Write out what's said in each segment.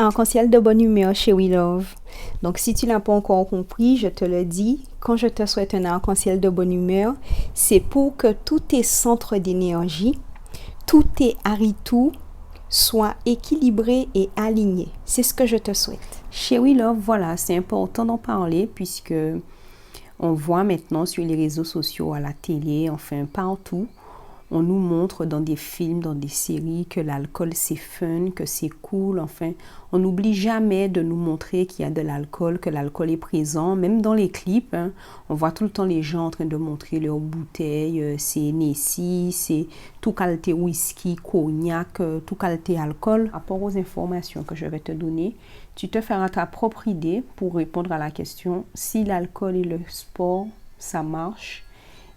Arc-en-ciel de bonne humeur chez We Love. Donc, si tu l'as pas encore compris, je te le dis, quand je te souhaite un arc-en-ciel de bonne humeur, c'est pour que tous tes centres d'énergie, tous tes haritou soient équilibrés et alignés. C'est ce que je te souhaite. Chez We Love, voilà, c'est important d'en parler puisque on voit maintenant sur les réseaux sociaux, à la télé, enfin partout, on nous montre dans des films, dans des séries que l'alcool c'est fun, que c'est cool, enfin on n'oublie jamais de nous montrer qu'il y a de l'alcool, que l'alcool est présent, même dans les clips, hein, on voit tout le temps les gens en train de montrer leurs bouteilles, c'est Nessie, c'est tout qualité whisky, cognac, tout qualité alcool. Par rapport aux informations que je vais te donner, tu te feras ta propre idée pour répondre à la question si l'alcool et le sport, ça marche.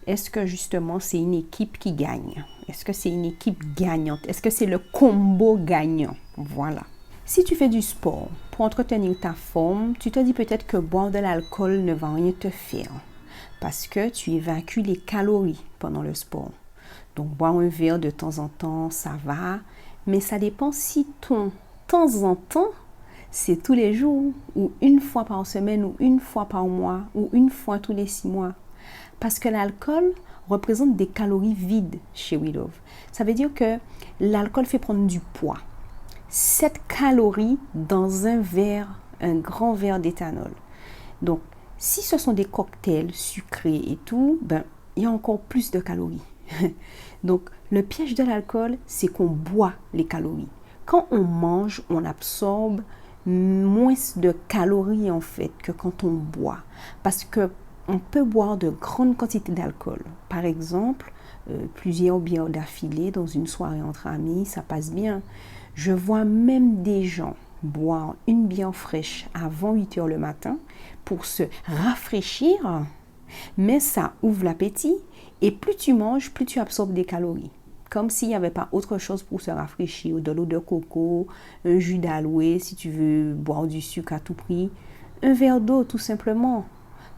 Est-ce que justement c'est une équipe qui gagne? Est-ce que c'est une équipe gagnante? Est-ce que c'est le combo gagnant? Voilà. Si tu fais du sport pour entretenir ta forme, tu te dis peut-être que boire de l'alcool ne va rien te faire parce que tu évacues les calories pendant le sport. Donc boire un verre de temps en temps, ça va, mais ça dépend si ton temps en temps, c'est tous les jours ou une fois par semaine ou une fois par mois ou une fois tous les 6 mois. Parce que l'alcool représente des calories vides chez We Love. Ça veut dire que l'alcool fait prendre du poids. 7 calories dans un verre, un grand verre d'éthanol. Donc, si ce sont des cocktails sucrés et tout, ben, il y a encore plus de calories. Donc, le piège de l'alcool, c'est qu'on boit les calories. Quand on mange, on absorbe moins de calories en fait que quand on boit. Parce que on peut boire de grandes quantités d'alcool. Par exemple, plusieurs bières d'affilée dans une soirée entre amis, ça passe bien. Je vois même des gens boire une bière fraîche avant 8 heures le matin pour se rafraîchir, mais ça ouvre l'appétit et plus tu manges, plus tu absorbes des calories. Comme s'il n'y avait pas autre chose pour se rafraîchir, de l'eau de coco, un jus d'aloe si tu veux boire du sucre à tout prix, un verre d'eau tout simplement.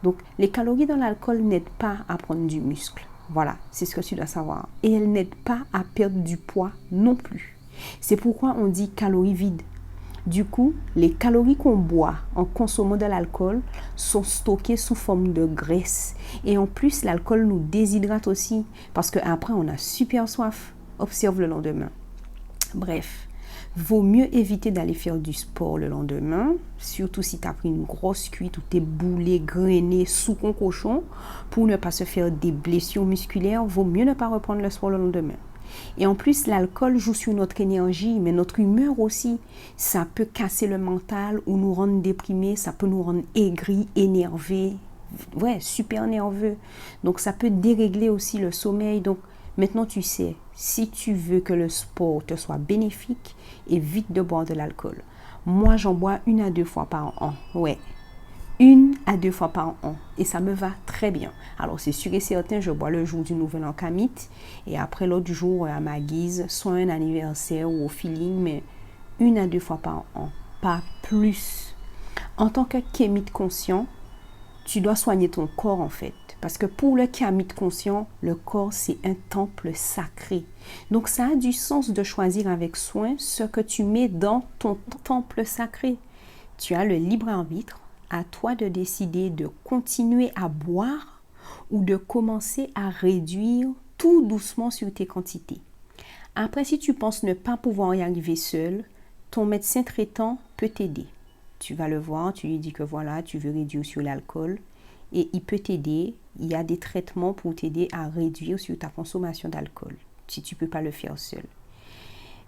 Donc, les calories dans l'alcool n'aident pas à prendre du muscle. Voilà, c'est ce que tu dois savoir. Et elles n'aident pas à perdre du poids non plus. C'est pourquoi on dit calories vides. Du coup, les calories qu'on boit en consommant de l'alcool sont stockées sous forme de graisse. Et en plus, l'alcool nous déshydrate aussi parce qu'après, on a super soif. Observe le lendemain. Bref. Vaut mieux éviter d'aller faire du sport le lendemain, surtout si tu as pris une grosse cuite ou tu es boulé, grainé, sous ton cochon, pour ne pas se faire des blessures musculaires. Vaut mieux ne pas reprendre le sport le lendemain. Et en plus, l'alcool joue sur notre énergie, mais notre humeur aussi. Ça peut casser le mental ou nous rendre déprimés, ça peut nous rendre aigris, énervés, ouais, super nerveux. Donc ça peut dérégler aussi le sommeil. Donc maintenant, tu sais, si tu veux que le sport te soit bénéfique, évite de boire de l'alcool. Moi, j'en bois 1 à 2 fois par an. Ouais, 1 à 2 fois par an. Et ça me va très bien. Alors, c'est sûr et certain, je bois le jour du Nouvel An Kamit. Et après, l'autre jour, à ma guise, soit un anniversaire ou au feeling, mais 1 à 2 fois par an. Pas plus. En tant que kémite conscient, tu dois soigner ton corps en fait. Parce que pour le kémite conscient, le corps c'est un temple sacré. Donc ça a du sens de choisir avec soin ce que tu mets dans ton temple sacré. Tu as le libre arbitre, à toi de décider de continuer à boire ou de commencer à réduire tout doucement sur tes quantités. Après, si tu penses ne pas pouvoir y arriver seul, ton médecin traitant peut t'aider. Tu vas le voir, tu lui dis que voilà, tu veux réduire sur l'alcool et il peut t'aider. Il y a des traitements pour t'aider à réduire sur ta consommation d'alcool, si tu ne peux pas le faire seul.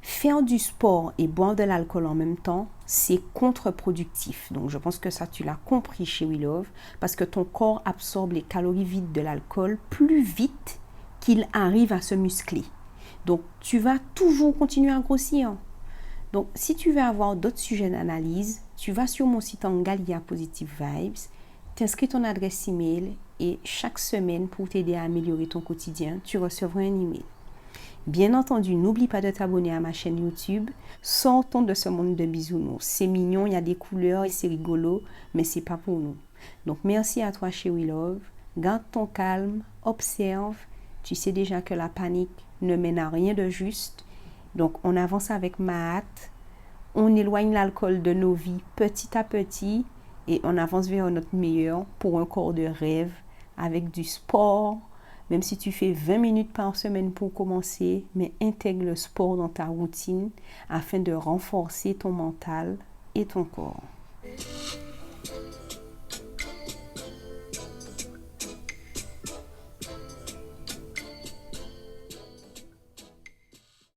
Faire du sport et boire de l'alcool en même temps, c'est contre-productif. Donc, je pense que ça, tu l'as compris chez We Love, parce que ton corps absorbe les calories vides de l'alcool plus vite qu'il arrive à se muscler. Donc, tu vas toujours continuer à grossir. Donc, si tu veux avoir d'autres sujets d'analyse, tu vas sur mon site Angalia Positive Vibes, t'inscris ton adresse email et chaque semaine, pour t'aider à améliorer ton quotidien, tu recevras un email. Bien entendu, n'oublie pas de t'abonner à ma chaîne YouTube. Sortons de ce monde de bisounours. C'est mignon, il y a des couleurs et c'est rigolo, mais c'est pas pour nous. Donc, merci à toi chez We Love. Garde ton calme, observe. Tu sais déjà que la panique ne mène à rien de juste. Donc, on avance avec ma hâte. On éloigne l'alcool de nos vies petit à petit et on avance vers notre meilleur pour un corps de rêve avec du sport. Même si tu fais 20 minutes par semaine pour commencer, mais intègre le sport dans ta routine afin de renforcer ton mental et ton corps.